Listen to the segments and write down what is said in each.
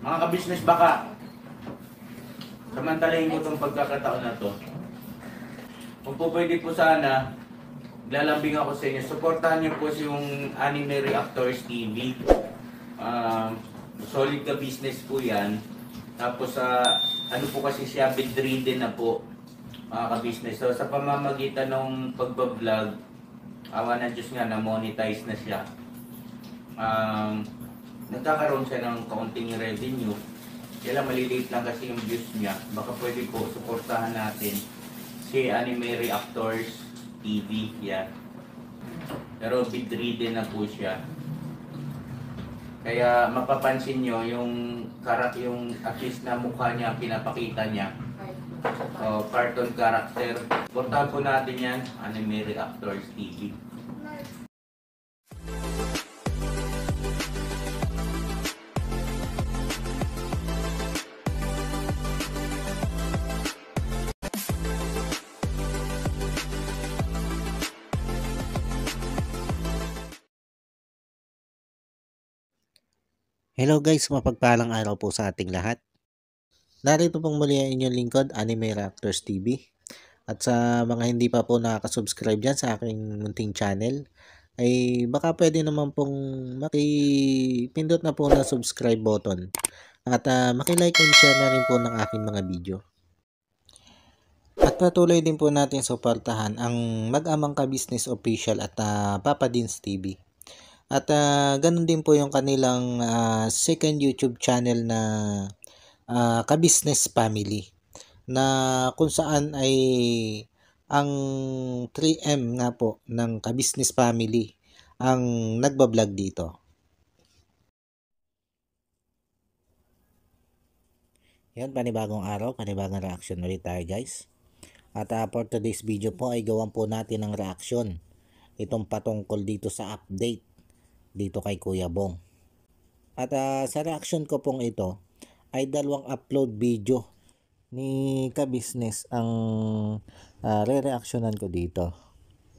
Mga ka-business, baka samantalahin ko itong pagkakataon na to. Kung po pwede po sana, lalambing ako sa inyo. Supportahan niyo po yung Anime Reactors TV. Solid ka business po yan. Tapos ano po kasi siya, bedridden na po mga ka-business. So sa pamamagitan ng pagbablog, awa ng Diyos nga, na-monetize na siya. Nagkakaroon siya ng kaunting revenue. Kaya maliliit lang kasi yung views niya. Baka pwede po suportahan natin si Anime Reactors TV. Yan. Pero bedridden na po siya. Kaya mapapansin nyo yung at least na mukha niya, pinapakita niya. Cartoon character. Portahan po natin yan, Anime Reactors TV. Hello guys, mapagpalang araw po sa ating lahat. Narito pong muli ang inyong lingkod, Anime Reactors TV. At sa mga hindi pa po nakaka-subscribe dyan sa aking munting channel, ay baka pwede naman pong makipindot na po ng subscribe button. At makilike and share na rin po ng aking mga video. At patuloy din po natin suportahan ang Mag-amang Ka-Business Official at Papa Dins TV. At ganun din po yung kanilang second YouTube channel na Ka-Business Family, na kung saan ay ang 3M nga po ng Ka-Business Family ang nagbablog dito. Yan, panibagong araw, panibagong reaction ulit tayo guys. At for today's video po ay gawan po natin ng reaction itong patungkol dito sa update dito kay Kuya Bong. At sa reaction ko pong ito ay dalawang upload video ni Ka-Business ang re-reactionan ko dito.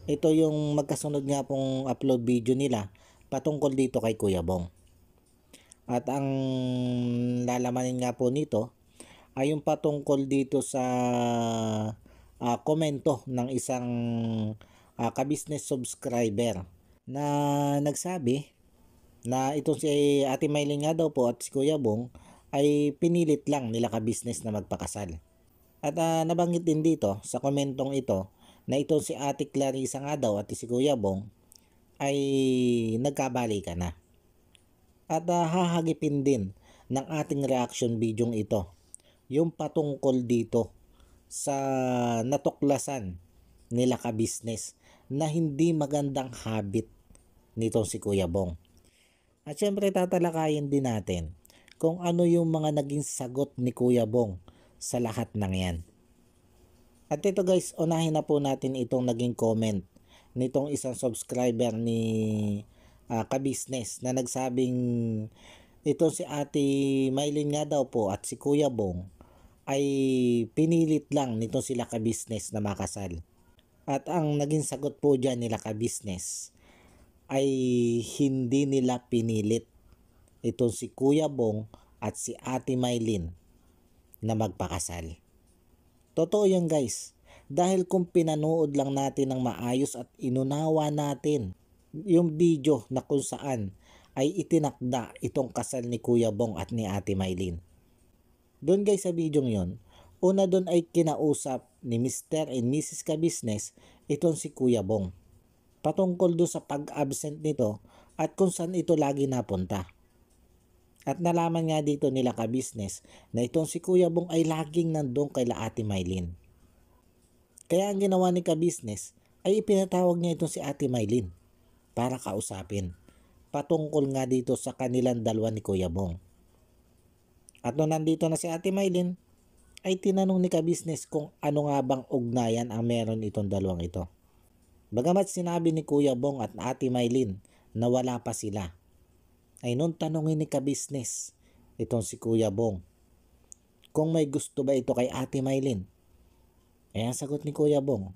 Ito yung magkasunod nga pong upload video nila patungkol dito kay Kuya Bong. At ang lalamanin nga po nito ay yung patungkol dito sa komento ng isang Ka-Business subscriber na nagsabi na itong si Ate Maylin nga daw po at si Kuya Bong ay pinilit lang nila Ka-Business na magpakasal. At nabanggit din dito sa komentong ito na itong si Ate Clarissa nga daw at si Kuya Bong ay nagkabalikan na. At hahagipin din ng ating reaction video ito yung patungkol dito sa natuklasan nila Ka-Business na hindi magandang habit nitong si Kuya Bong. At syempre tatalakayin din natin kung ano yung mga naging sagot ni Kuya Bong sa lahat ng yan. At ito guys, unahin na po natin itong naging comment nitong isang subscriber ni Ka-Business na nagsabing itong si Ate Maylin nga daw po at si Kuya Bong ay pinilit lang nitong sila Ka-Business na makasal. At ang naging sagot po dyan nila Ka-Business ay hindi nila pinilit itong si Kuya Bong at si Ate Maylin na magpakasal. Totoo yan guys, dahil kung pinanood lang natin ng maayos at inunawa natin yung video na kung saan ay itinakda itong kasal ni Kuya Bong at ni Ate Maylin. Doon guys sa video yon, una doon ay kinausap ni Mr. and Mrs. Ka-Business itong si Kuya Bong patungkol doon sa pag-absent nito at kung saan ito lagi napunta. At nalaman nga dito nila Ka-Business na itong si Kuya Bong ay laging nandun kay Ate Maylin. Kaya ang ginawa ni Ka-Business ay ipinatawag niya itong si Ate Maylin para kausapin patungkol nga dito sa kanilang dalawa ni Kuya Bong. At nung nandito na si Ate Maylin, ay tinanong ni Ka-Business kung ano nga bang ugnayan ang meron itong dalawang ito. Bagamat sinabi ni Kuya Bong at Ate Maylin na wala pa sila, ay nung tanongin ni Ka-Business itong si Kuya Bong kung may gusto ba ito kay Ate Maylin, ay ang sagot ni Kuya Bong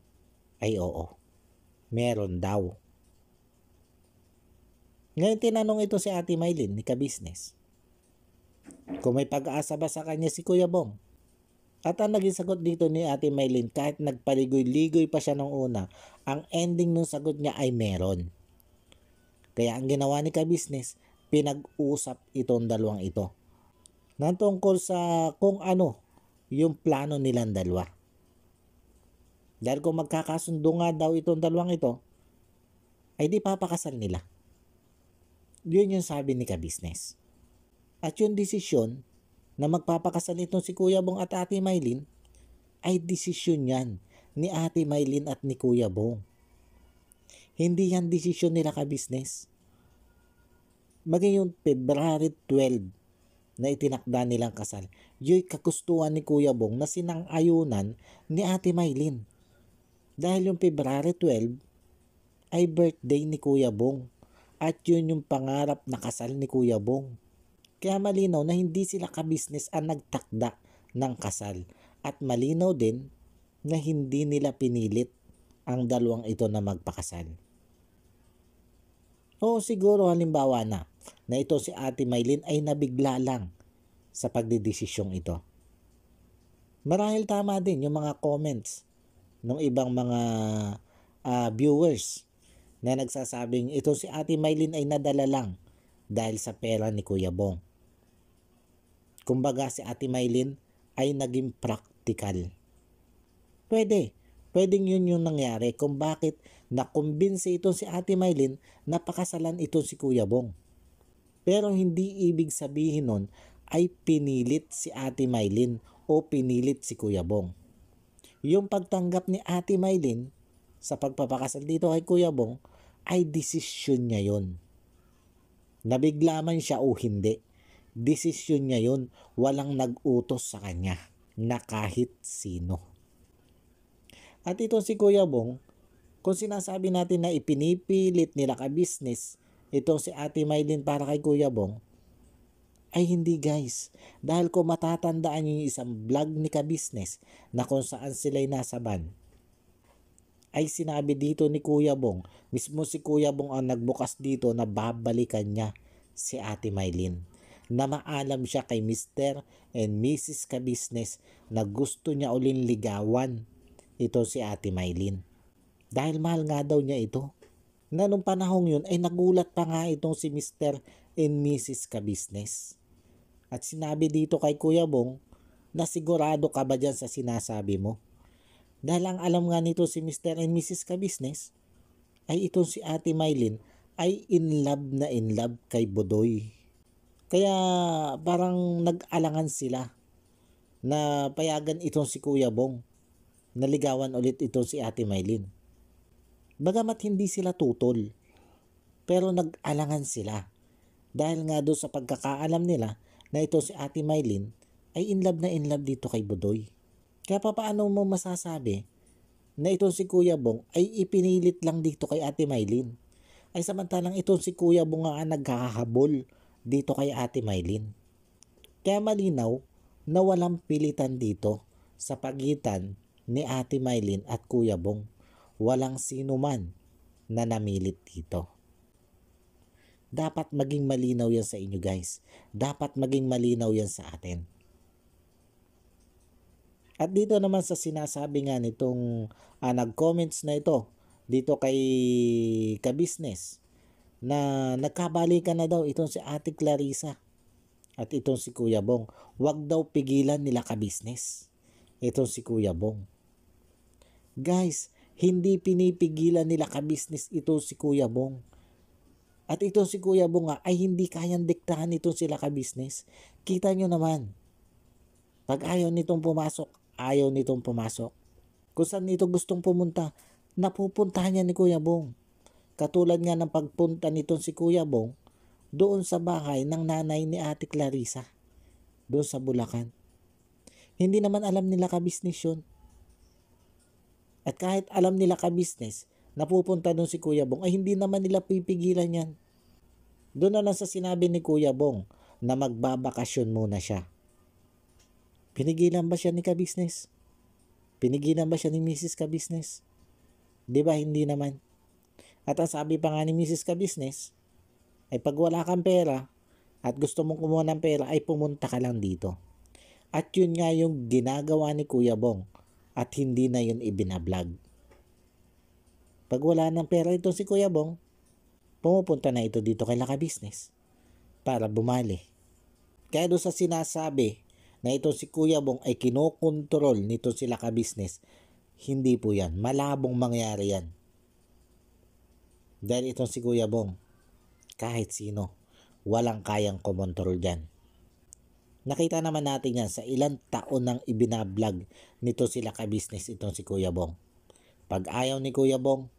ay oo, meron daw. Ngayon tinanong ito si Ate Maylin ni Ka-Business Kung may pag-asa ba sa kanya si Kuya Bong? At ang naging sagot dito ni Ate Maylin, kahit nagpaligoy-ligoy pa siya nung una, ang ending nung sagot niya ay meron. Kaya ang ginawa ni ka-business, pinag-usap itong dalawang ito. Nang tungkol sa kung ano yung plano nilang dalawa. Dahil kung magkakasundo nga daw itong dalawang ito, ay di papakasal nila. Yun yung sabi ni ka-business. At yung desisyon na magpapakasal itong si Kuya Bong at Ate Maylin ay desisyon yan ni Ate Maylin at ni Kuya Bong. Hindi yan desisyon nila ka-business. Maging yung February 12 na itinakda nilang kasal, yung kagustuhan ni Kuya Bong na sinang-ayunan ni Ate Maylin. Dahil yung February 12 ay birthday ni Kuya Bong at yun yung pangarap na kasal ni Kuya Bong. Kaya malinaw na hindi sila ka-business ang nagtakda ng kasal at malinaw din na hindi nila pinilit ang dalawang ito na magpakasal. O siguro halimbawa na ito si Ate Maylin ay nabigla lang sa pagdidesisyong ito. Marahil tama din yung mga comments ng ibang mga viewers na nagsasabing ito si Ate Maylin ay nadala lang dahil sa pera ni Kuya Bong. Kumbaga si Ate Maylin ay naging practical. Pwedeng yun yung nangyari kung bakit nakumbinsi ito si Ate Maylin na pakasalan ito si Kuya Bong. Pero hindi ibig sabihin nun ay pinilit si Ate Maylin o pinilit si Kuya Bong. Yung pagtanggap ni Ate Maylin sa pagpapakasal dito kay Kuya Bong ay desisyon niya yun. Nabigla man siya o hindi, desisyon niya yun, walang nag-utos sa kanya na kahit sino. At ito si Kuya Bong, kung sinasabi natin na ipinipilit nila ka-business itong si Ate Maylin para kay Kuya Bong, ay hindi guys. Dahil kung matatandaan niyo yung isang vlog ni ka-business na kung saan sila'y nasa van, ay sinabi dito ni Kuya Bong, mismo si Kuya Bong ang nagbukas dito na babalikan niya si Ate Maylin. Na maalam siya kay Mr. and Mrs. ka-business na gusto niya uling ligawan ito si Ate Maylin. Dahil mahal nga daw niya ito. Na nung panahong yun ay nagulat pa nga itong si Mr. and Mrs. ka-business. At sinabi dito kay Kuya Bong na sigurado ka ba dyan sa sinasabi mo? Dahil ang alam nga nito si Mr. and Mrs. ka-business ay itong si Ate Maylin ay in love kay Budoy. Kaya parang nag-alangan sila na payagan itong si Kuya Bong naligawan ulit itong si Ate Maylin. Bagamat hindi sila tutol, pero nag-alangan sila. Dahil nga doon sa pagkakaalam nila na ito si Ate Maylin ay in love dito kay Budoy. Kaya paano mo masasabi na itong si Kuya Bong ay ipinilit lang dito kay Ate Maylin? Ay samantalang itong si Kuya Bong nga naghahabol dito kay Ate Maylin. Kaya malinaw na walang pilitan dito sa pagitan ni Ate Maylin at Kuya Bong. Walang sino man na namilit dito. Dapat maging malinaw yan sa inyo guys. Dapat maging malinaw yan sa atin. At dito naman sa sinasabi nga nitong nag-comments na ito dito kay ka-business na nagkabalikan na daw itong si Ate Clarissa at itong si Kuya Bong. Huwag daw pigilan nila ka-business itong si Kuya Bong. Guys, hindi pinipigilan nila ka-business itong si Kuya Bong. At itong si Kuya Bong nga ay hindi kayang diktahan itong sila ka-business. Kita nyo naman, pag ayaw nitong pumasok, ayaw nitong pumasok. Kung saan nito gustong pumunta, napupuntahan niya ni Kuya Bong. Katulad nga ng pagpunta nitong si Kuya Bong doon sa bahay ng nanay ni Ate Clarissa, doon sa Bulacan. Hindi naman alam nila ka-business yun. At kahit alam nila ka-business, napupunta doon si Kuya Bong, ay hindi naman nila pipigilan yan. Doon na lang sa sinabi ni Kuya Bong na magbabakasyon muna siya. Pinigilan ba siya ni ka-business? Pinigilan ba siya ni Mrs. ka-business? Di ba hindi naman? At ang sabi pa nga ni Mrs. ka-business, ay pag wala kang pera, at gusto mong kumuha ng pera ay pumunta ka lang dito. At yun nga yung ginagawa ni Kuya Bong at hindi na yun ibinablog. Pag wala ng pera ito si Kuya Bong, pumupunta na ito dito kay Laka Business para bumali. Kaya doon sa sinasabi na ito si Kuya Bong ay kinokontrol nito si Laka Business, hindi po yan. Malabong mangyari yan. Dahil itong si Kuya Bong, kahit sino, walang kayang kumontrol dyan. Nakita naman natin yan sa ilang taon nang ibinablog nito sila ka-business itong si Kuya Bong. Pag ayaw ni Kuya Bong,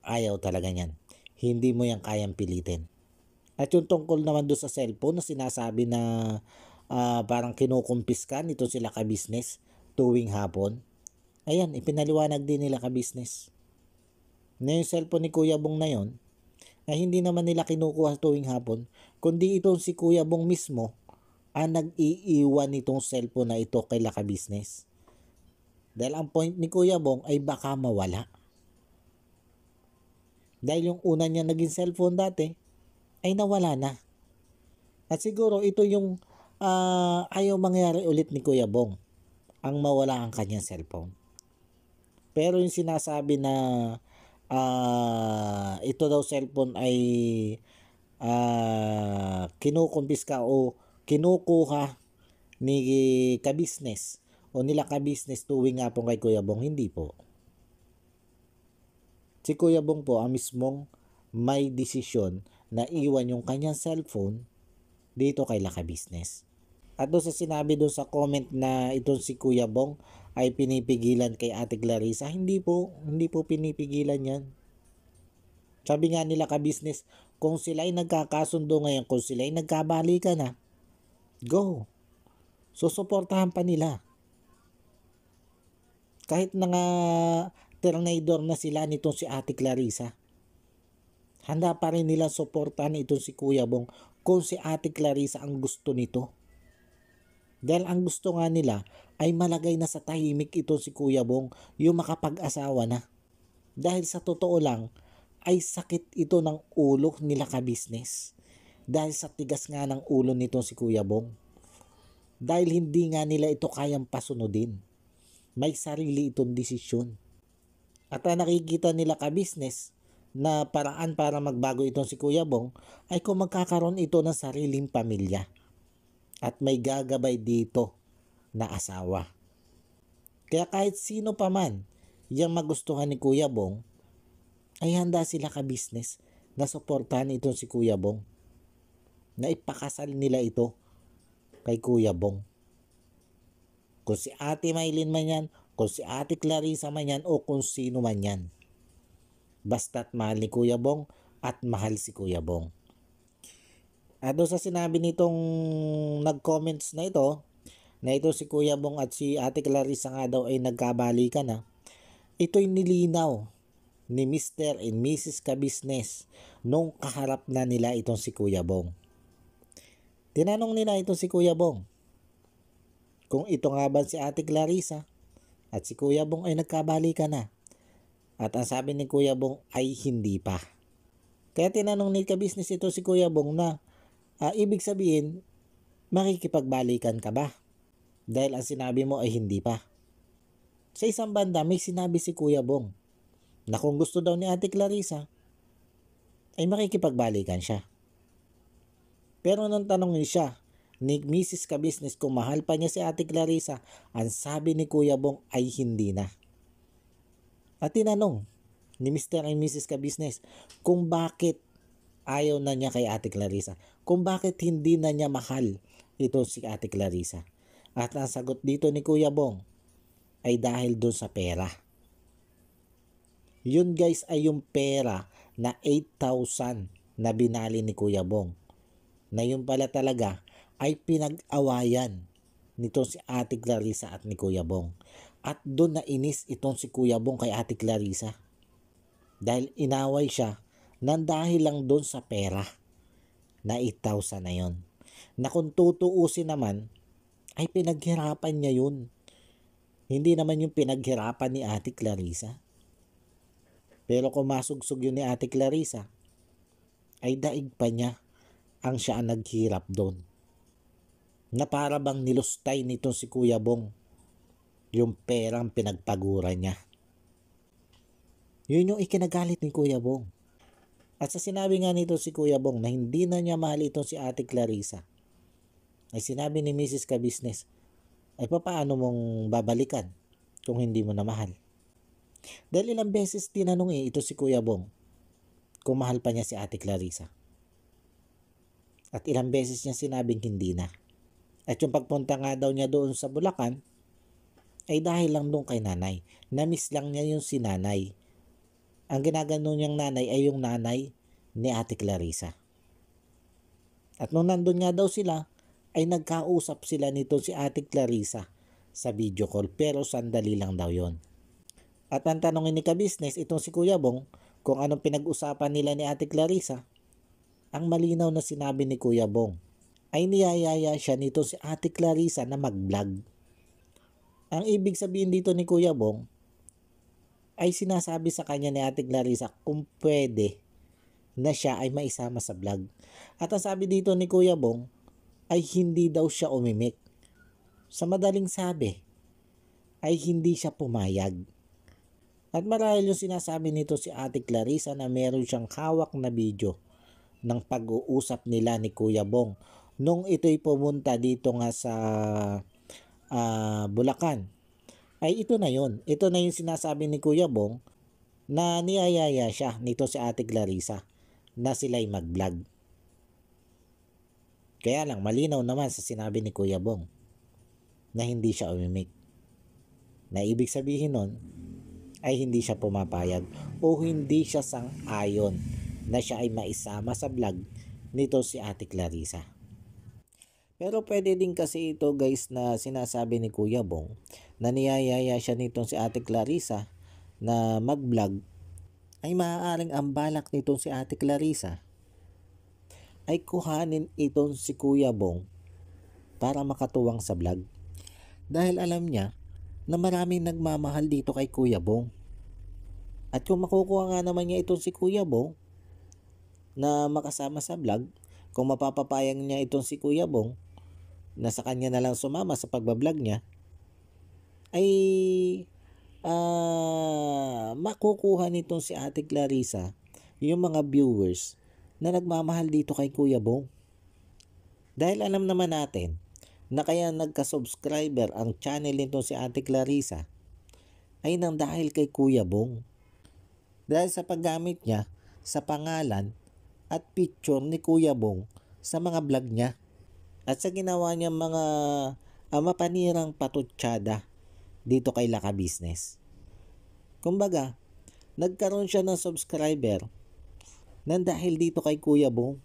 ayaw talaga niyan. Hindi mo yan kayang pilitin. At yung tungkol naman doon sa cellphone na sinasabi na parang kinukumpiska nito sila ka-business tuwing hapon. Ayan, ipinaliwanag din nila ka-business. Na yung cellphone ni Kuya Bong na yon ay hindi naman nila kinukuha tuwing hapon, kundi itong si Kuya Bong mismo ang nag-iiwan nitong cellphone na ito kay Laka Business. Dahil ang point ni Kuya Bong ay baka mawala. Dahil yung una niya naging cellphone dati ay nawala na. At siguro ito yung ayaw mangyari ulit ni Kuya Bong, ang mawala ang kanyang cellphone. Pero yung sinasabi na ito daw cellphone ay kinukumpiska o kinukuha ni ka-business o nila ka-business tuwing nga po kay Kuya Bong, hindi po. Si Kuya Bong po ang mismong may desisyon na iwan yung kanyang cellphone dito kay Laka Business. At doon sa sinabi doon sa comment na itong si Kuya Bong ay pinipigilan kay Ate Clarissa, hindi po pinipigilan yan. Sabi nga nila ka-business, kung sila ay nagkakasundo ngayon, kung sila ay nagkabalikan na, go. Susuportahan pa nila. Kahit na nga ternador na sila nitong si Ate Clarissa, handa pa rin nilang suportahan itong si Kuya Bong kung si Ate Clarissa ang gusto nito. Dahil ang gusto nga nila ay malagay na sa tahimik itong si Kuya Bong, yung makapag-asawa na. Dahil sa totoo lang, ay sakit ito ng ulo nila ka-business. Dahil sa tigas nga ng ulo nitong si Kuya Bong. Dahil hindi nga nila ito kayang pasunodin. May sarili itong desisyon. At ang nakikita nila ka-business na paraan para magbago itong si Kuya Bong ay kung magkakaroon ito ng sariling pamilya. At may gagabay dito na asawa. Kaya kahit sino pa man yung magustuhan ni Kuya Bong, ay handa sila ka-business na suportahan itong si Kuya Bong. Na ipakasal nila ito kay Kuya Bong. Kung si Ate Maylin man yan, kung si Ate Clarissa man yan, o kung sino man yan. Basta't mahal ni Kuya Bong at mahal si Kuya Bong. At doon sa sinabi nitong nag-comments na ito si Kuya Bong at si Ate Clarissa nga daw ay nagkabalikan na, ito'y nilinaw ni Mr. and Mrs. Ka-business nung kaharap na nila itong si Kuya Bong. Tinanong nila itong si Kuya Bong kung ito nga ba si Ate Clarissa at si Kuya Bong ay nagkabalikan na. At ang sabi ni Kuya Bong ay hindi pa. Kaya tinanong ni Ka-business ito si Kuya Bong na ibig sabihin, makikipagbalikan ka ba? Dahil ang sinabi mo ay hindi pa. Sa isang banda may sinabi si Kuya Bong na kung gusto daw ni Ate Clarissa ay makikipagbalikan siya. Pero nung tanongin siya ni Mrs. Ka-business kung mahal pa niya si Ate Clarissa, ang sabi ni Kuya Bong ay hindi na. At tinanong ni Mr. and Mrs. Ka-business kung bakit ayaw na niya kay Ate Clarissa, kung bakit hindi na niya mahal ito si Ate Clarissa. At ang sagot dito ni Kuya Bong ay dahil doon sa pera. Yun guys ay yung pera na 8,000 na binali ni Kuya Bong. Na yun pala talaga ay pinag-awayan nito si Ate Clarissa at ni Kuya Bong. At doon na inis itong si Kuya Bong kay Ate Clarissa. Dahil inaway siya nang dahil lang doon sa pera na 8,000 na yun. Na kung tutuusin naman ay pinaghirapan niya yun. Hindi naman yung pinaghirapan ni Ate Clarissa. Pero kung masugsog yun ni Ate Clarissa, ay daig pa niya ang siya ang naghirap doon. Na para bang nilustay nitong si Kuya Bong yung perang pinagpaguran niya. Yun yung ikinagalit ni Kuya Bong. At sa sinabi nga nito si Kuya Bong na hindi na niya mahal itong si Ate Clarissa, ay sinabi ni Mrs. Kabisnes, ay paano mong babalikan kung hindi mo na mahal? Dahil ilang beses tinanong ito si Kuya Bong kung mahal pa niya si Ate Clarissa. At ilang beses niya sinabing hindi na. At yung pagpunta nga daw niya doon sa Bulacan ay dahil lang doon kay nanay. Namiss lang niya yung si nanay. Ang ginagano niyang nanay ay yung nanay ni Ate Clarissa. At nung nandun nga daw sila, ay nagkausap sila nito si Ate Clarissa sa video call, pero sandali lang daw yon. At ang tanongin ni Kabisnes, itong si Kuya Bong, kung anong pinag-usapan nila ni Ate Clarissa, ang malinaw na sinabi ni Kuya Bong ay niyayaya siya nito si Ate Clarissa na mag-vlog. Ang ibig sabihin dito ni Kuya Bong ay sinasabi sa kanya ni Ate Clarissa kung pwede na siya ay maisama sa vlog. At ang sabi dito ni Kuya Bong ay hindi daw siya umimik. Sa madaling sabi ay hindi siya pumayag. At marahil yung sinasabi nito si Ate Clarissa na meron siyang hawak na video ng pag-uusap nila ni Kuya Bong nung ito'y pumunta dito nga sa Bulacan. Ay ito na yun. Ito na yung sinasabi ni Kuya Bong na niyayaya siya nito si Ate Clarissa na sila'y mag-vlog. Kaya lang malinaw naman sa sinabi ni Kuya Bong na hindi siya umimik. Na ibig sabihin nun ay hindi siya pumapayag o hindi siya sang-ayon na siya ay maisama sa vlog nito si Ate Clarissa. Pero pwede din kasi ito guys na sinasabi ni Kuya Bong na niyayaya siya nitong si Ate Clarissa na mag-vlog ay maaaring ang balak nitong si Ate Clarissa ay kuhanin itong si Kuya Bong para makatuwang sa vlog. Dahil alam niya na maraming nagmamahal dito kay Kuya Bong. At kung makukuha nga naman niya itong si Kuya Bong na makasama sa vlog, kung mapapapayag niya itong si Kuya Bong na sa kanya na lang sumama sa pagbablog niya, ay makukuha nitong si Ate Clarissa yung mga viewers na nagmamahal dito kay Kuya Bong. Dahil alam naman natin na kaya nagka-subscriber ang channel nito si Ate Clarissa ay nang dahil kay Kuya Bong. Dahil sa paggamit niya sa pangalan at picture ni Kuya Bong sa mga vlog niya. At sa ginawa niya mga mapanirang patutsada dito kay Laka Business. Kumbaga, nagkaroon siya ng subscriber nang dahil dito kay Kuya Bong.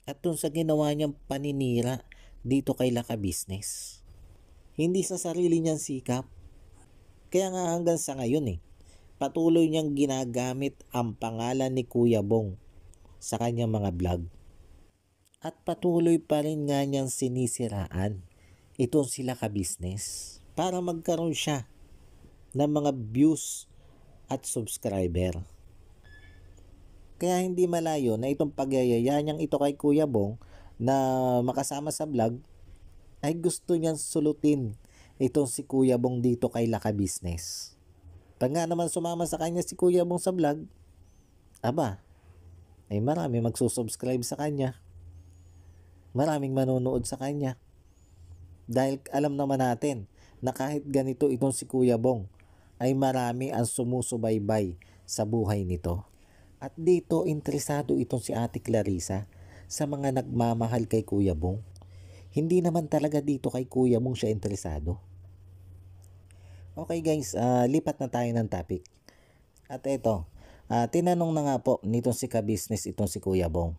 At dun sa ginawa niyang paninira dito kay Laka Business. Hindi sa sarili niyang sikap. Kaya nga hanggang sa ngayon patuloy niyang ginagamit ang pangalan ni Kuya Bong sa kanyang mga vlog. At patuloy pa rin nga niyang sinisiraan itong si Laka Business para magkaroon siya ng mga views at subscriber. Kaya hindi malayo na itong pagyayaya niyang ito kay Kuya Bong na makasama sa vlog ay gusto niyang sulutin itong si Kuya Bong dito kay Laka Business. Pag nga naman sumama sa kanya si Kuya Bong sa vlog, ay marami magsusubscribe sa kanya. Maraming manonood sa kanya. Dahil alam naman natin na kahit ganito itong si Kuya Bong ay marami ang sumusubaybay sa buhay nito. At dito interesado itong si Ate Clarissa sa mga nagmamahal kay Kuya Bong. Hindi naman talaga dito kay Kuya Bong siya interesado. Okay guys, lipat na tayo ng topic. At ito, tinanong na nga po nitong si Ka-Business itong si Kuya Bong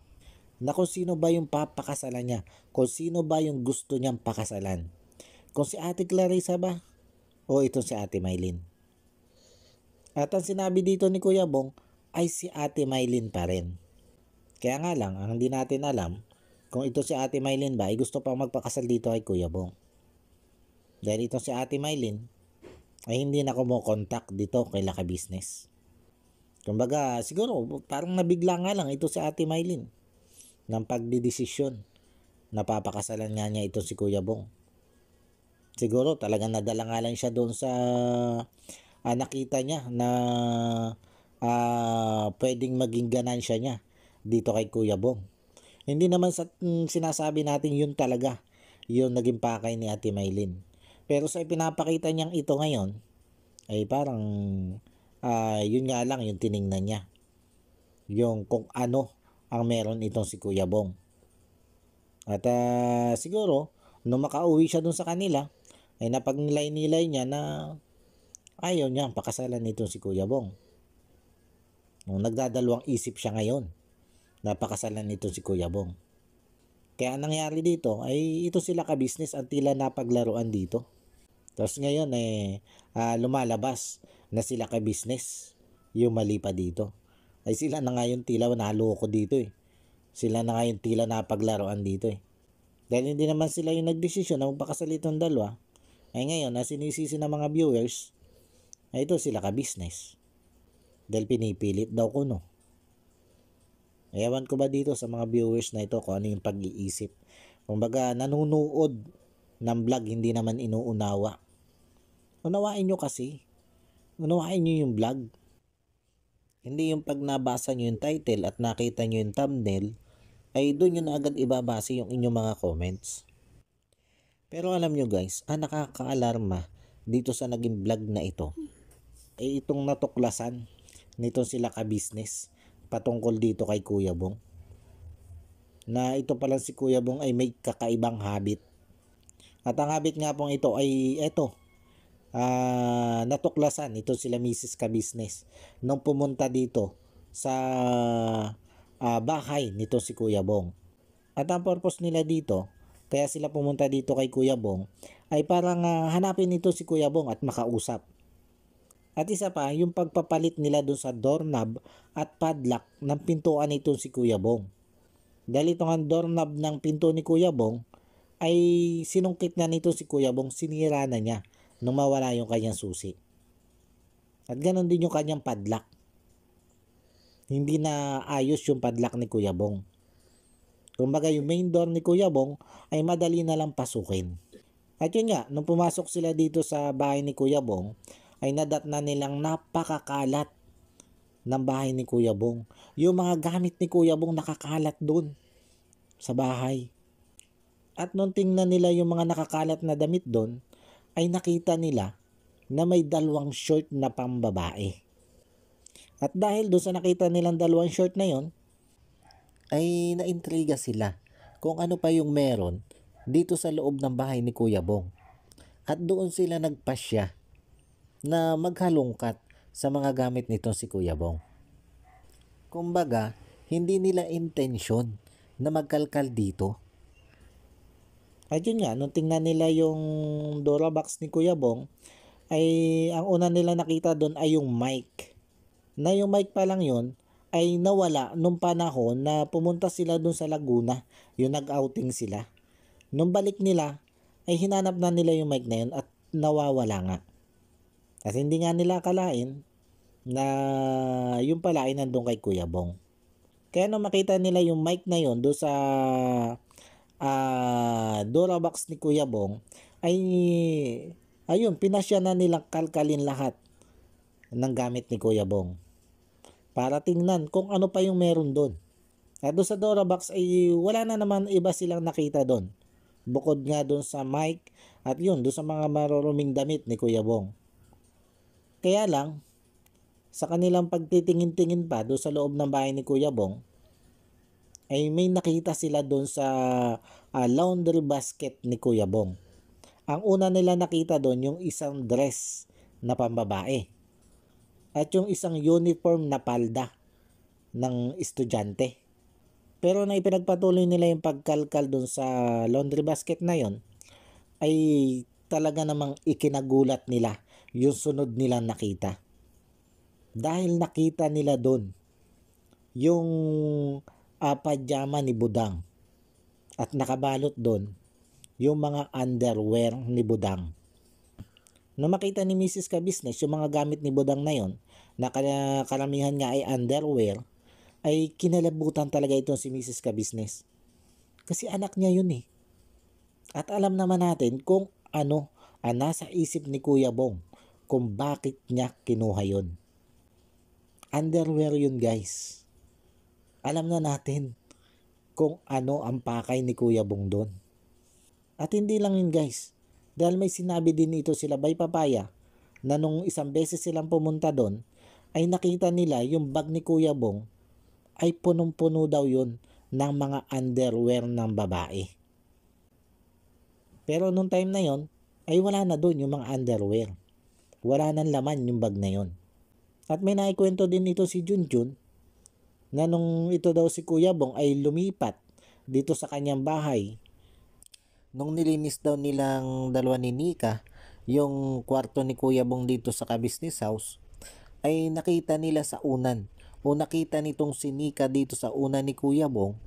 na kung sino ba yung papakasalan niya, kung sino ba yung gusto niyang pakasalan. Kung si Ate Clarissa ba o ito si Ate Maylin. At ang sinabi dito ni Kuya Bong ay si Ate Maylin pa rin. Kaya nga lang, ang hindi natin alam kung ito si Ate Maylin ba ay gusto pang magpakasal dito kay Kuya Bong. Dahil ito si Ate Maylin ay hindi na kumukontak dito kay Laka Business. Kumbaga siguro parang nabigla nga lang ito si Ate Maylin ng pagdidesisyon. Napapakasalan nga niya ito si Kuya Bong. Siguro talagang nadala nga lang siya doon sa nakita niya na pwedeng maging ganansya niya dito kay Kuya Bong. Hindi naman sa sinasabi natin yun talaga yung naging pakay ni Ate Maylin. Pero sa ipinapakita niyang ito ngayon ay parang yun nga lang yung tiningnan niya. Yung kung ano ang meron itong si Kuya Bong. At siguro nung makauwi siya dun sa kanila ay napagnilay-nilay niya na ayaw niya pakasalan nitong si Kuya Bong. Nung nagdadalawang isip siya ngayon, napakasalan nitong si Kuya Bong. Kaya ang nangyari dito ay ito sila ka-business ang tila napaglaruan dito. Tapos ngayon lumalabas na sila ka-business yung mali pa dito. Ay sila na nga yung tila naloko dito eh. Sila na nga yung tila napaglaruan dito eh. Dahil hindi naman sila yung nagdesisyon na magpakasal itong dalawa, ay ngayon na sinisisi ng mga viewers ay ito sila ka-business. Dahil pinipilit daw ko no. Ewan ko ba dito sa mga viewers na ito kung ano yung pag-iisip. Kumbaga nanunood ng vlog hindi naman inuunawa. Unawain nyo kasi. Unawain nyo yung vlog. Hindi yung pag nabasa nyo yung title at nakita nyo yung thumbnail ay doon nyo na agad ibabase yung inyong mga comments. Pero alam nyo guys, ang nakakaalarma dito sa naging vlog na ito ay itong natuklasan nito sila ka-business patungkol dito kay Kuya Bong. Na ito pala si Kuya Bong ay may kakaibang habit. At ang habit nga pong ito ay ito. Natuklasan ito sila Mrs. Ka-business nung pumunta dito sa bahay nito si Kuya Bong. At ang purpose nila dito, kaya sila pumunta dito kay Kuya Bong, ay parang hanapin nito si Kuya Bong at makausap. At isa pa, yung pagpapalit nila dun sa doorknob at padlock ng pintuan nito si Kuya Bong. Dahil itong ang doorknob ng pinto ni Kuya Bong ay sinungkit na nito si Kuya Bong, sinira na niya nung mawala yung kanyang susi. At ganon din yung kanyang padlock. Hindi na ayos yung padlock ni Kuya Bong. Kumbaga yung main door ni Kuya Bong ay madali na lang pasukin. At yun nga, nung pumasok sila dito sa bahay ni Kuya Bong, ay nadat na nilang napakakalat ng bahay ni Kuya Bong. Yung mga gamit ni Kuya Bong nakakalat doon sa bahay. At nung tingnan nila yung mga nakakalat na damit doon, ay nakita nila na may dalawang short na pambabae. At dahil doon sa nakita nilang dalawang short na yon, ay naintriga sila kung ano pa yung meron dito sa loob ng bahay ni Kuya Bong. At doon sila nagpasya na maghalungkat sa mga gamit nito si Kuya Bong. Kumbaga, hindi nila intensyon na magkalkal dito. At yun nga, nung tingnan nila yung Dora box ni Kuya Bong, ay ang una nila nakita doon ay yung mic. Na yung mic pa lang yun ay nawala nung panahon na pumunta sila doon sa Laguna, yung nag-outing sila. Nung balik nila, ay hinanap na nila yung mic na yun at nawawala nga. At hindi nga nila akalain na yung pala ay nandun kay Kuya Bong. Kaya nung makita nila yung mic na yun doon sa Dora box ni Kuya Bong, ay ayun, pinasya na nilang kalkalin lahat ng gamit ni Kuya Bong para tingnan kung ano pa yung meron doon. At doon sa Dora box ay wala na naman iba silang nakita doon. Bukod nga doon sa mic at yun, doon sa mga maruruming damit ni Kuya Bong. Kaya lang, sa kanilang pagtitingin-tingin pa doon sa loob ng bahay ni Kuya Bong, ay may nakita sila doon sa laundry basket ni Kuya Bong. Ang una nila nakita doon yung isang dress na pambabae at yung isang uniform na palda ng estudyante. Pero na ipinagpatuloy nila yung pagkalkal doon sa laundry basket na yon, ay talaga namang ikinagulat nila yung sunod nilang nakita. Dahil nakita nila doon yung pajama ni Budang at nakabalot doon yung mga underwear ni Budang. Nung makita ni Mrs. Ka-business yung mga gamit ni Budang na yon, na karamihan nga ay underwear, ay kinalabutan talaga ito si Mrs. Kabisnes. Kasi anak niya yun eh. At alam naman natin kung ano ang nasa isip ni Kuya Bong kung bakit niya kinuha yun. Underwear yun guys. Alam na natin kung ano ang pakay ni Kuya Bong doon. At hindi lang yun guys. Dahil may sinabi din ito sila Bay Papaya na nung isang beses silang pumunta doon ay nakita nila yung bag ni Kuya Bong ay punong-puno daw yun ng mga underwear ng babae. Pero nung time na yon ay wala na doon yung mga underwear. Wala nang laman yung bag na yon. At may naikwento din ito si Junjun na nung ito daw si Kuya Bong ay lumipat dito sa kanyang bahay. Nung nilinis daw nilang dalawa ni Nika yung kwarto ni Kuya Bong dito sa ka-business house, ay nakita nila sa unan o nakita nitong si Nika dito sa unan ni Kuya Bong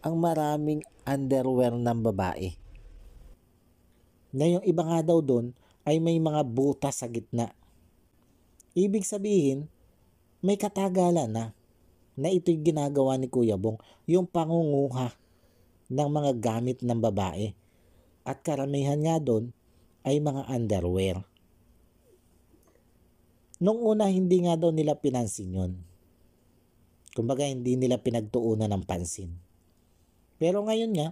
ang maraming underwear ng babae. Na yung iba nga daw doon ay may mga butas sa gitna. Ibig sabihin, may katagalan na ito'y ginagawa ni Kuya Bong, yung pangunguha ng mga gamit ng babae. At karamihan nga doon ay mga underwear. Nung una, hindi nga daw nila pinansin yun. Kumbaga, hindi nila pinagtuunan ng pansin. Pero ngayon nga,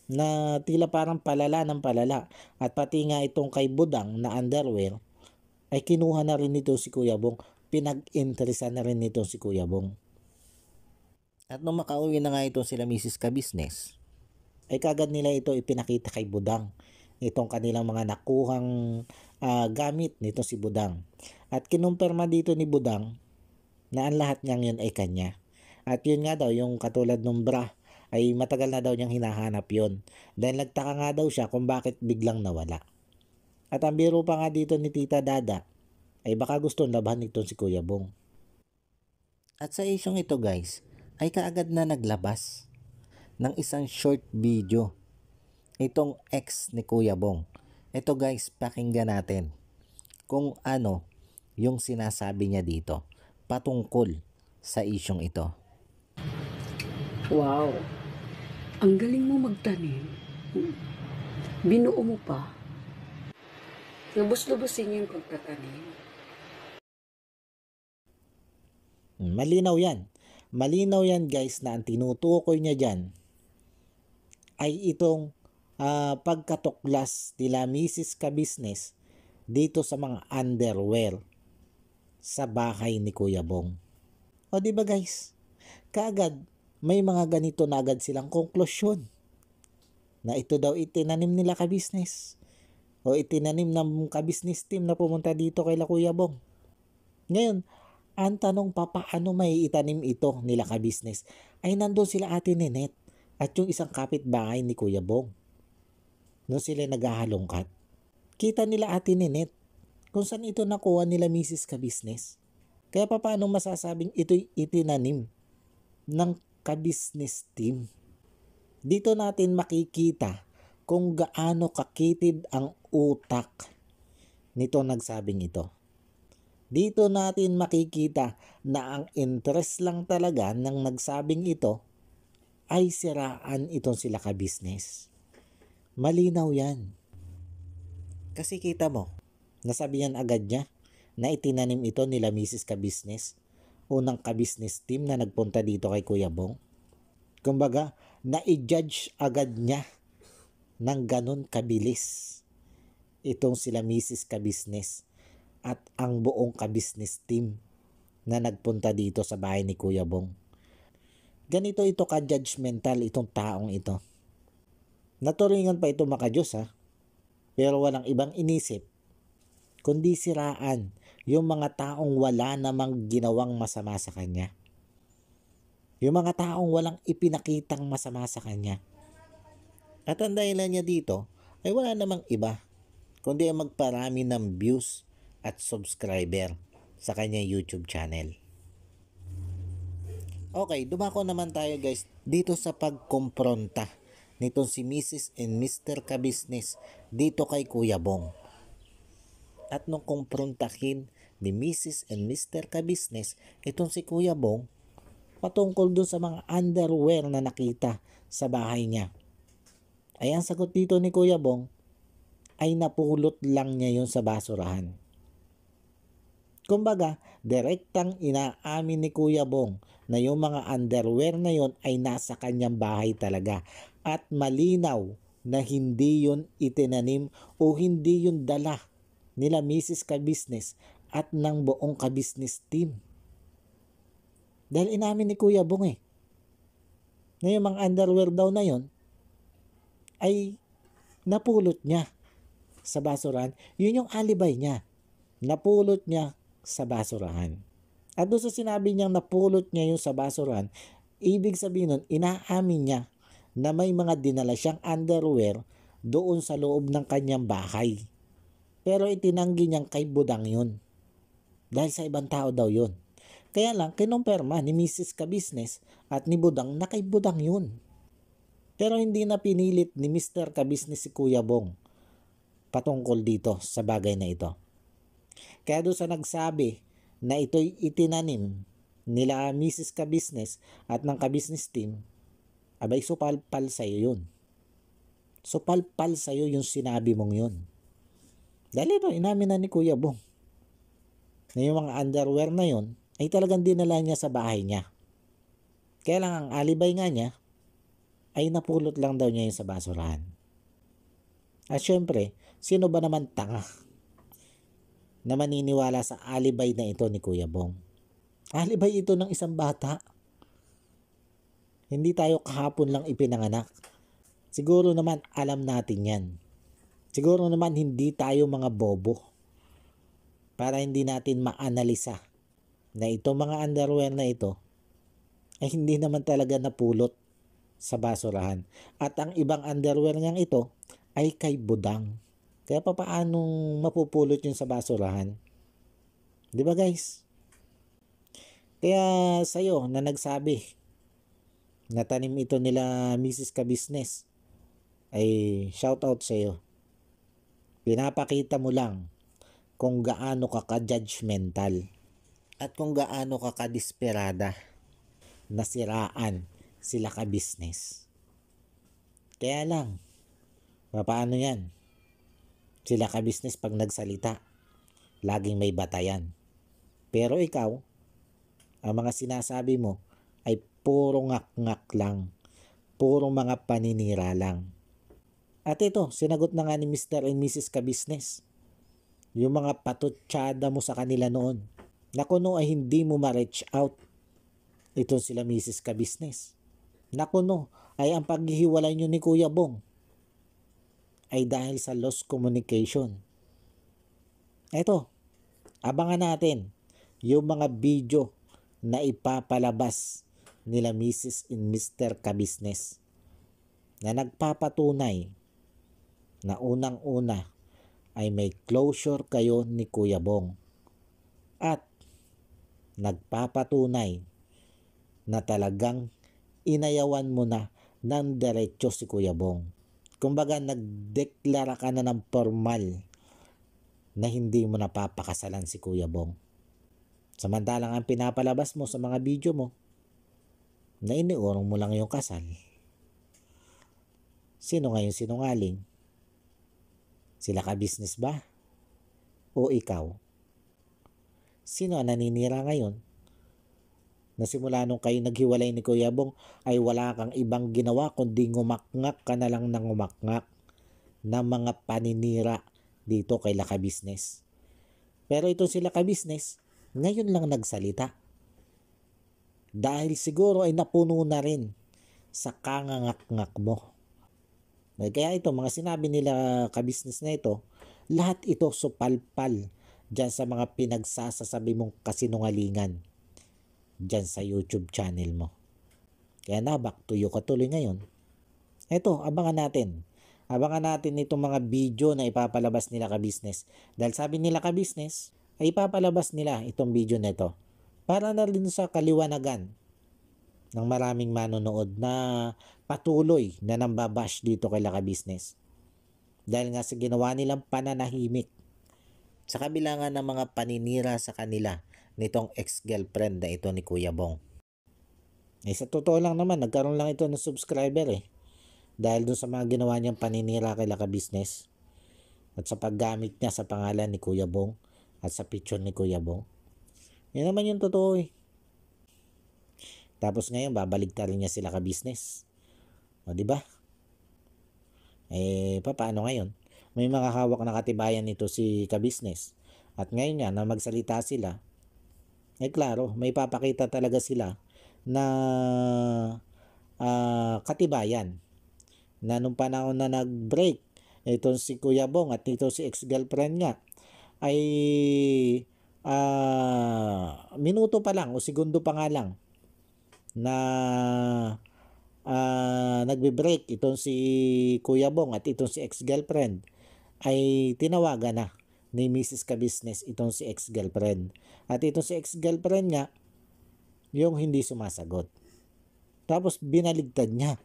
na tila parang palala ng palala at pati nga itong kay Budang na underwear ay kinuha na rin nito si Kuya Bong, pinag-interesa na rin nito si Kuya Bong. At nung makauwi na nga ito sila Mrs. Kabisnes ay kagad nila ito ipinakita kay Budang itong kanilang mga nakuhang gamit nito si Budang. At kinumpirma dito ni Budang na ang lahat niyang yun ay kanya. At yun nga daw yung katulad ng bra ay matagal na daw niyang hinahanap yon. Dahil nagtaka nga daw siya kung bakit biglang nawala. At ang biro pa nga dito ni Tita Dada ay baka gusto laban nito si Kuya Bong. At sa isyong ito guys, ay kaagad na naglabas ng isang short video itong ex ni Kuya Bong. Ito guys, pakinggan natin kung ano yung sinasabi niya dito patungkol sa isyong ito. Wow, ang galing mo magtanim. Binuo mo pa. Lubos-lubosin niyo yung pagtatanim. Malinaw yan. Malinaw yan guys na ang tinutukoy niya dyan ay itong pagkatuklas nila Mrs. Kabisnes dito sa mga underwear sa bahay ni Kuya Bong. O di ba guys? Kaagad may mga ganito na agad silang konklusyon na ito daw itinanim nila ka-business o itinanim ng ka-business team na pumunta dito kay Kuya Bong. Ngayon, ang tanong pa paano may itanim ito nila ka-business ay nandun sila Ate Ninette at yung isang kapitbahay ni Kuya Bong. Noon sila naghahalongkat, kita nila Ate Ninette kung saan ito nakuha nila Mrs. Ka-business. Kaya paano masasabing ito'y itinanim ng ka-business team? Dito natin makikita kung gaano kakitid ang utak nito nagsabing ito. Dito natin makikita na ang interest lang talaga ng nagsabing ito ay siraan itong sila ka-business. Malinaw yan. Kasi kita mo, nasabihan agad niya na itinanim ito nila Mrs. Ka-business, unang ka-business team na nagpunta dito kay Kuya Bong. Kumbaga, na-i-judge agad niya ng ganun kabilis itong sila Mrs. Ka-business at ang buong ka-business team na nagpunta dito sa bahay ni Kuya Bong. Ganito ito ka-judgmental itong taong ito. Naturingan pa ito maka-Diyos pero walang ibang inisip kundi siraan yung mga taong wala namang ginawang masama sa kanya. Yung mga taong walang ipinakitang masama sa kanya. At ang dahilan niya dito ay wala namang iba kundi ang magparami ng views at subscriber sa kanya YouTube channel. Okay, dumako naman tayo guys dito sa pagkompronta nitong si Mrs. and Mr. Ka-business dito kay Kuya Bong. At nung kumprontahin ni Mrs. and Mr. Ka-business itong si Kuya Bong, patungkol dun sa mga underwear na nakita sa bahay niya. Ay ang sagot dito ni Kuya Bong ay napulot lang niya yun sa basurahan. Kumbaga, direktang inaamin ni Kuya Bong na yung mga underwear na yon ay nasa kanyang bahay talaga at malinaw na hindi yun itinanim o hindi yun dala nila Mrs. Ka-Business at ng buong Ka-Business team. Dahil inamin ni Kuya Bong na yung mga underwear daw na yon ay napulot niya sa basurahan. Yun yung alibay niya. Napulot niya sa basurahan. At doon sa sinabi niyang napulot niya yung sa basurahan, ibig sabihin nun, inaamin niya na may mga dinala siyang underwear doon sa loob ng kanyang bahay. Pero itinanggi niyang kay Budang yun. Dahil sa ibang tao daw yun. Kaya lang, kinumpirma ni Mrs. Ka-Business at ni Budang na kay Budang yun. Pero hindi na pinilit ni Mr. Ka-Business si Kuya Bong patungkol dito sa bagay na ito. Kaya doon sa nagsabi na ito'y itinanim nila Mrs. Ka-Business at ng Ka-Business team, abay supalpal sa'yo yun. Supalpal sa'yo yung sinabi mong yun. Dahil ito, inamin na ni Kuya Bong na yung mga underwear na yun ay talagang dinala niya sa bahay niya. Kaya lang ang alibay nga niya ay napulot lang daw niya yung sa basurahan. At syempre, sino ba naman tanga na maniniwala sa alibay na ito ni Kuya Bong? Alibay ito ng isang bata. Hindi tayo kahapon lang ipinanganak. Siguro naman alam natin yan. Siguro naman hindi tayo mga bobo para hindi natin maanalisa na itong mga underwear na ito ay hindi naman talaga napulot sa basurahan. At ang ibang underwear niyang ito ay kay Budang. Kaya paanong mapupulot yun sa basurahan? Di ba guys? Kaya sa'yo na nagsabi na tanim ito nila Mrs. Ka-Business, ay shout out sa'yo. Pinapakita mo lang kung gaano ka ka-judgmental at kung gaano ka ka-desperada na siraan sila Ka-Business. Kaya lang, paano yan? Sila Ka-Business pag nagsalita, laging may batayan. Pero ikaw, ang mga sinasabi mo ay puro ngak-ngak lang. Puro mga paninira lang. At ito, sinagot na nga ni Mr. and Mrs. Ka-Business. Yung mga patutsada mo sa kanila noon, na kuno ay hindi mo ma-reach out. Ito sila Mrs. Ka-Business. Na kuno ay ang paghihiwalay nyo ni Kuya Bong ay dahil sa lost communication. Ito, abangan natin yung mga video na ipapalabas nila Mrs. and Mr. Ka-Business na nagpapatunay na unang-una ay may closure kayo ni Kuya Bong at nagpapatunay na talagang inayawan mo na ng diretso si Kuya Bong. Kumbaga nagdeklara ka na ng formal na hindi mo napapakasalan si Kuya Bong. Samantalang ang pinapalabas mo sa mga video mo na iniurong mo lang yung kasal. Sino ngayon sinungaling? Sila Ka-Business ba? O ikaw? Sino ang naninira ngayon? Na simula nung kayo naghiwalay ni Kuya Bong ay wala kang ibang ginawa kundi ngumakngak ka na lang ng ngumakngak ng mga paninira dito kay Ka-Business. Pero ito sila Ka-Business, ngayon lang nagsalita. Dahil siguro ay napuno na rin sa kangangak-ngak mo. Kaya ito, mga sinabi nila Ka-Business na ito, lahat ito supalpal dyan sa mga pinagsasasabi mong kasinungalingan dyan sa YouTube channel mo. Kaya na, back to you katuloy ngayon. Ito, abangan natin. Abangan natin itong mga video na ipapalabas nila Ka-Business. Dahil sabi nila Ka-Business, ay ipapalabas nila itong video na ito para na rin sa kaliwanagan ng maraming manonood na patuloy na nambabash dito kay Ka-Business. Dahil nga sa ginawa nilang pananahimik sa kabila nga ng mga paninira sa kanila nitong ex-girlfriend na ito ni Kuya Bong. Sa totoo lang naman, nagkaroon lang ito ng subscriber dahil dun sa mga ginawa niyang paninira kay Laka Business at sa paggamit niya sa pangalan ni Kuya Bong at sa picture ni Kuya Bong. Yan naman yung totoo Tapos ngayon, babaligtarin niya sila ka-business. O, di ba? Paano ngayon? May mga hawak na katibayan nito si ka-business. At ngayon nga, na magsalita sila, klaro, may papakita talaga sila na katibayan. Na nung panahon na nag-break, itong si Kuya Bong at ito si ex-girlfriend niya, ay minuto pa lang o segundo pa nga lang na nagbe-break itong si Kuya Bong at itong si ex-girlfriend, ay tinawagan na ni Mrs. Ka-business itong si ex-girlfriend. At itong si ex-girlfriend niya, yung hindi sumasagot. Tapos binaligtad niya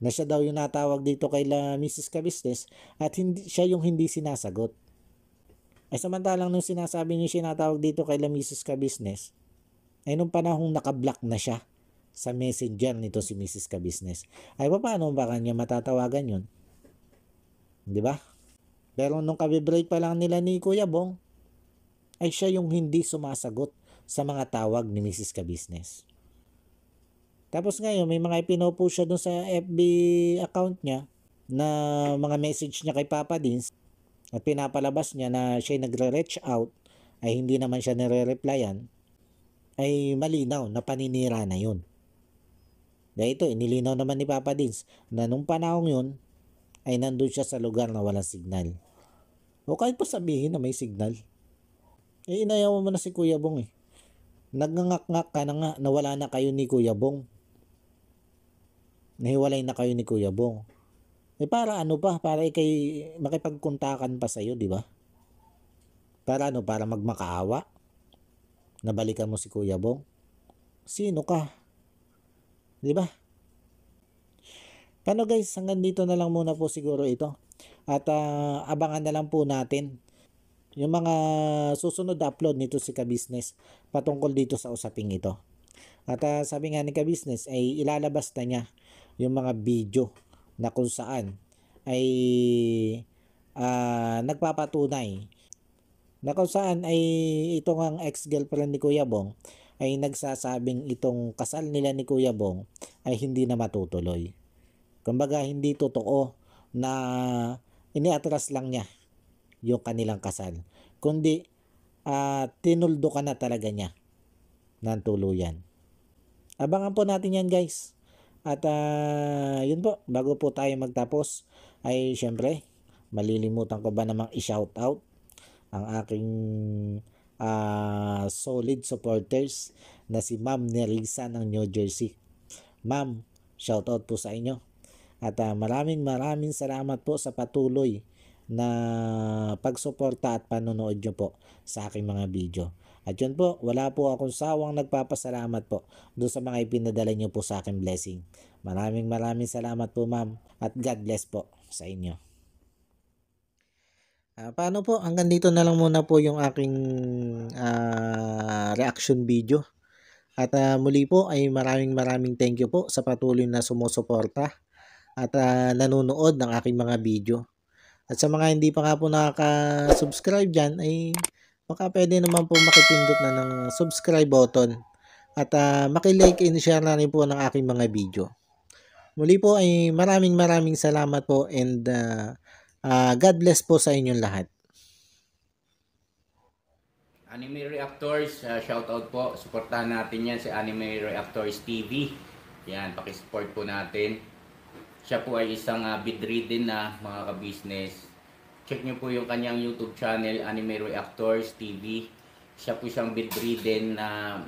na siya daw yung natawag dito kay Mrs. Ka-business at siya yung hindi sinasagot. Samantalang nung sinasabi niya sinatawag dito kay Mrs. Ka-business, nung panahong naka-block na siya sa messenger nito si Mrs. Ka-business, paano ba kanya matatawagan yun? Di ba? Pero nung kabe-break pa lang nila ni Kuya Bong, siya yung hindi sumasagot sa mga tawag ni Mrs. Ka-business. Tapos ngayon, may mga ipinopost siya dun sa FB account niya na mga message niya kay Papa Dins at pinapalabas niya na siya nagre-reach out hindi naman siya nire-replyan, malinaw na paninira na yun. Dahil ito, inilinaw naman ni Papa Dins na nung panahong yun nandun siya sa lugar na walang signal. O kahit pa sabihin na may signal, inayaw mo na si Kuya Bong Nagngangak-ngak ka na nga na wala na kayo ni Kuya Bong. Nahiwalay na kayo ni Kuya Bong. Para ano pa? Para ikay makipagkontakan pa sa'yo, di ba? Para ano? Para magmakaawa? Nabalikan mo si Kuya Bong? Sino ka? Di ba? Paano guys? Hanggang dito na lang muna po siguro ito. At abangan na lang po natin yung mga susunod na upload nito si Ka-business patungkol dito sa usaping ito. At sabi nga ni Ka-business ilalabas na niya yung mga video na kung saan nagpapatunay na kung saan itong ang ex-girlfriend ni Kuya Bong nagsasabing itong kasal nila ni Kuya Bong hindi na matutuloy. Kumbaga hindi totoo na iniatras lang niya yung kanilang kasal, kundi tinuldo ka na talaga niya ng tuluyan. Abangan po natin yan guys. At yun po, bago po tayo magtapos syempre malilimutan ko ba namang i-shoutout ang aking solid supporters na si Ma'am Nerissa ng New Jersey. Ma'am, shoutout po sa inyo. At maraming salamat po sa patuloy na pagsuporta at panonood nyo po sa aking mga video. At yun po, wala po akong sawang nagpapasalamat po doon sa mga ipinadala nyo po sa aking blessing. Maraming salamat po ma'am at God bless po sa inyo. Paano po? Hanggang dito na lang muna po yung aking reaction video. At muli po ay maraming thank you po sa patuloy na sumusuporta at nanonood ng aking mga video. At sa mga hindi pa nga po nakaka-subscribe dyan, baka pwede naman po makipindot na ng subscribe button. At makilike and share na rin po ng aking mga video. Muli po ay maraming salamat po and God bless po sa inyong lahat. Anime Reactors, shoutout po. Suportahan natin yan si Anime Reactors TV. Yan, pakisupport po natin. Siya po ay isang bidridden na mga ka-business. Check nyo po yung kanyang YouTube channel, Anime Reactors TV. Siya po siyang bidridden na,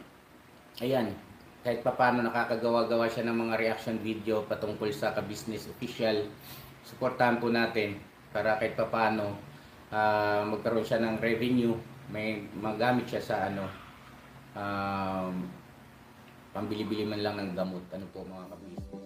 ayan, kahit paano nakakagawa-gawa siya ng mga reaction video patungkol sa ka-business official. Suportahan po natin para kahit paano magkaroon siya ng revenue. May magamit siya sa pambili-bili man lang ng gamot. Ano po mga ka-business.